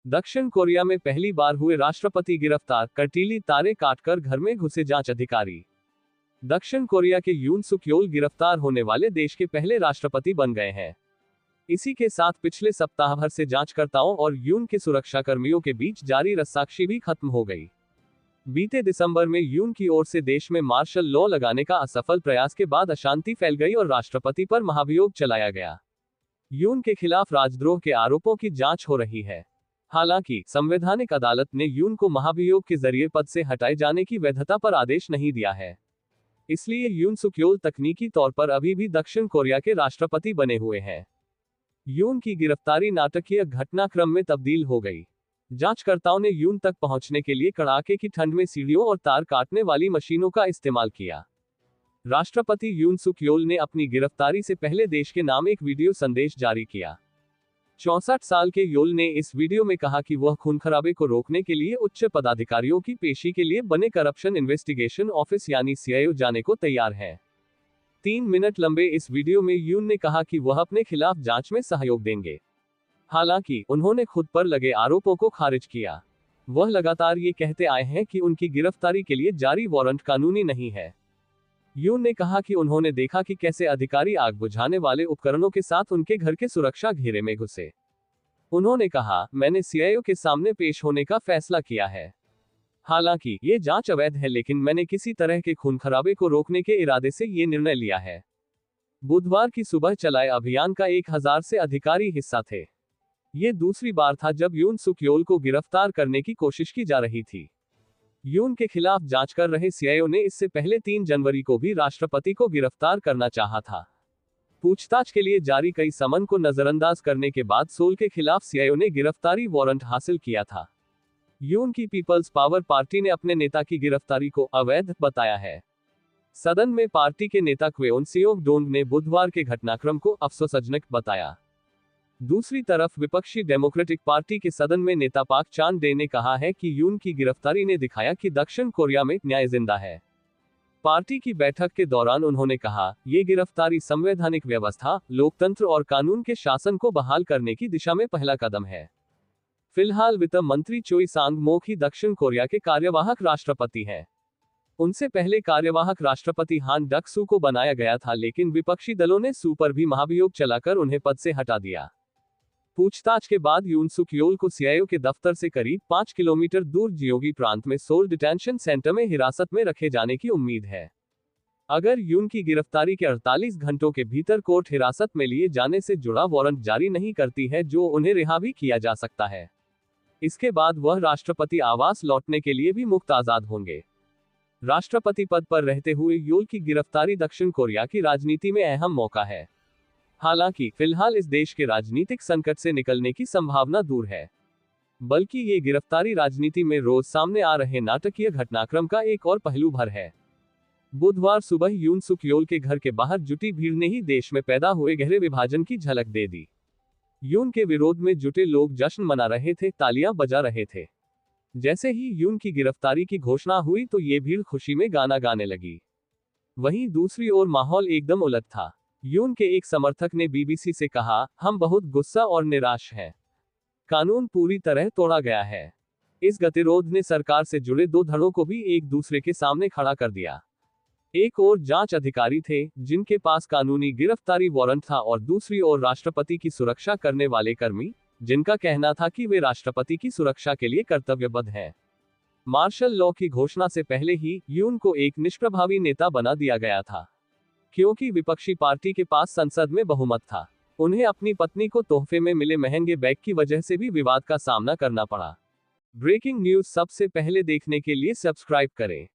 दक्षिण कोरिया में पहली बार हुए राष्ट्रपति गिरफ्तार, कटीली तारे काटकर घर में घुसे जांच अधिकारी। दक्षिण कोरिया के यून सुक योल गिरफ्तार होने वाले देश के पहले राष्ट्रपति बन गए हैं। इसी के साथ पिछले सप्ताह भर से जांचकर्ताओं और यून के सुरक्षाकर्मियों के बीच जारी रस्साकशी भी खत्म हो गई। बीते दिसंबर में यून की ओर से देश में मार्शल लॉ लगाने का असफल प्रयास के बाद अशांति फैल गई और राष्ट्रपति पर महाभियोग चलाया गया। यून के खिलाफ राजद्रोह के आरोपों की जांच हो रही है। हालांकि संवैधानिक अदालत ने यून को महाभियोग के जरिए पद से हटाए जाने की वैधता पर आदेश नहीं दिया है। इसलिए यून सुक योल तकनीकी तौर पर अभी भी दक्षिण कोरिया के राष्ट्रपति बने हुए हैं। यून की गिरफ्तारी नाटकीय घटनाक्रम में तब्दील हो गई। जांचकर्ताओं ने यून तक पहुंचने के लिए कड़ाके की ठंड में सीढ़ियों और तार काटने वाली मशीनों का इस्तेमाल किया। राष्ट्रपति यून सुक योल ने अपनी गिरफ्तारी से पहले देश के नाम एक वीडियो संदेश जारी किया। 64 साल के योल ने इस वीडियो में कहा कि वह खून खराबे को रोकने के लिए उच्च पदाधिकारियों की पेशी के लिए बने करप्शन इन्वेस्टिगेशन ऑफिस यानी CIO जाने को तैयार है। 3 मिनट लंबे इस वीडियो में यून ने कहा कि वह अपने खिलाफ जांच में सहयोग देंगे। हालांकि उन्होंने खुद पर लगे आरोपों को खारिज किया। वह लगातार ये कहते आए हैं कि उनकी गिरफ्तारी के लिए जारी वारंट कानूनी नहीं है। यून ने कहा कि उन्होंने देखा कि कैसे अधिकारी आग बुझाने वाले उपकरणों के साथ उनके घर के सुरक्षा घेरे में घुसे। उन्होंने कहा, मैंने CIO के सामने पेश होने का फैसला किया है। हालांकि ये जांच अवैध है, लेकिन मैंने किसी तरह के खून खराबे को रोकने के इरादे से ये निर्णय लिया है। बुधवार की सुबह चलाए अभियान का 1000 से अधिकारी हिस्सा थे। ये दूसरी बार था जब यून सुक योल को गिरफ्तार करने की कोशिश की जा रही थी। यून के खिलाफ जांच कर रहे CIO ने इससे पहले 3 जनवरी को भी राष्ट्रपति को गिरफ्तार करना चाहा था। पूछताछ के लिए जारी कई समन को नजरअंदाज करने के बाद सोल के खिलाफ CIO ने गिरफ्तारी वारंट हासिल किया था। यून की पीपल्स पावर पार्टी ने अपने नेता की गिरफ्तारी को अवैध बताया है। सदन में पार्टी के नेता क्वेओन सियोक डोंग ने बुधवार के घटनाक्रम को अफसोसजनक बताया। दूसरी तरफ विपक्षी डेमोक्रेटिक पार्टी के सदन में नेता पाक चान डे ने कहा है कि यून की गिरफ्तारी ने दिखाया कि दक्षिण कोरिया में न्याय जिंदा है। पार्टी की बैठक के दौरान उन्होंने कहा, ये गिरफ्तारी संवैधानिक व्यवस्था, लोकतंत्र और कानून के शासन को बहाल करने की दिशा में पहला कदम है। फिलहाल वित्त मंत्री चोई सांग मोक ही दक्षिण कोरिया के कार्यवाहक राष्ट्रपति हैं। उनसे पहले कार्यवाहक राष्ट्रपति हान डक सू को बनाया गया था, लेकिन विपक्षी दलों ने सू पर भी महाभियोग चलाकर उन्हें पद से हटा दिया। पूछताछ के बाद यून सुक योल को CIO के दफ्तर से करीब 5 किलोमीटर दूर जियोगी प्रांत में सोल डिटेंशन सेंटर में हिरासत में रखे जाने की उम्मीद है। अगर यून की गिरफ्तारी के 48 घंटों के भीतर कोर्ट हिरासत में लिए जाने से जुड़ा वारंट जारी नहीं करती है, जो उन्हें रिहा भी किया जा सकता है। इसके बाद वह राष्ट्रपति आवास लौटने के लिए भी मुक्त आजाद होंगे। राष्ट्रपति पद पर रहते हुए योल की गिरफ्तारी दक्षिण कोरिया की राजनीति में अहम मौका है। हालांकि फिलहाल इस देश के राजनीतिक संकट से निकलने की संभावना दूर है, बल्कि ये गिरफ्तारी राजनीति में रोज सामने आ रहे नाटकीय घटनाक्रम का एक और पहलू भर है। बुधवार सुबह यून सुक योल के घर के बाहर जुटी भीड़ ने ही देश में पैदा हुए गहरे विभाजन की झलक दे दी। यून के विरोध में जुटे लोग जश्न मना रहे थे, तालियां बजा रहे थे। जैसे ही यून की गिरफ्तारी की घोषणा हुई तो ये भीड़ खुशी में गाना गाने लगी। वहीं दूसरी ओर माहौल एकदम उलट था। यून के एक समर्थक ने BBC से कहा, हम बहुत गुस्सा और निराश हैं। कानून पूरी तरह तोड़ा गया है। इस गतिरोध ने सरकार से जुड़े 2 धड़ों को भी एक दूसरे के सामने खड़ा कर दिया। एक ओर जांच अधिकारी थे, जिनके पास कानूनी गिरफ्तारी वारंट था, और दूसरी ओर राष्ट्रपति की सुरक्षा करने वाले कर्मी, जिनका कहना था कि वे राष्ट्रपति की सुरक्षा के लिए कर्तव्यबद्ध हैं। मार्शल लॉ की घोषणा से पहले ही यून को एक निष्प्रभावी नेता बना दिया गया था, क्योंकि विपक्षी पार्टी के पास संसद में बहुमत था। उन्हें अपनी पत्नी को तोहफे में मिले महंगे बैग की वजह से भी विवाद का सामना करना पड़ा। ब्रेकिंग न्यूज सबसे पहले देखने के लिए सब्सक्राइब करें।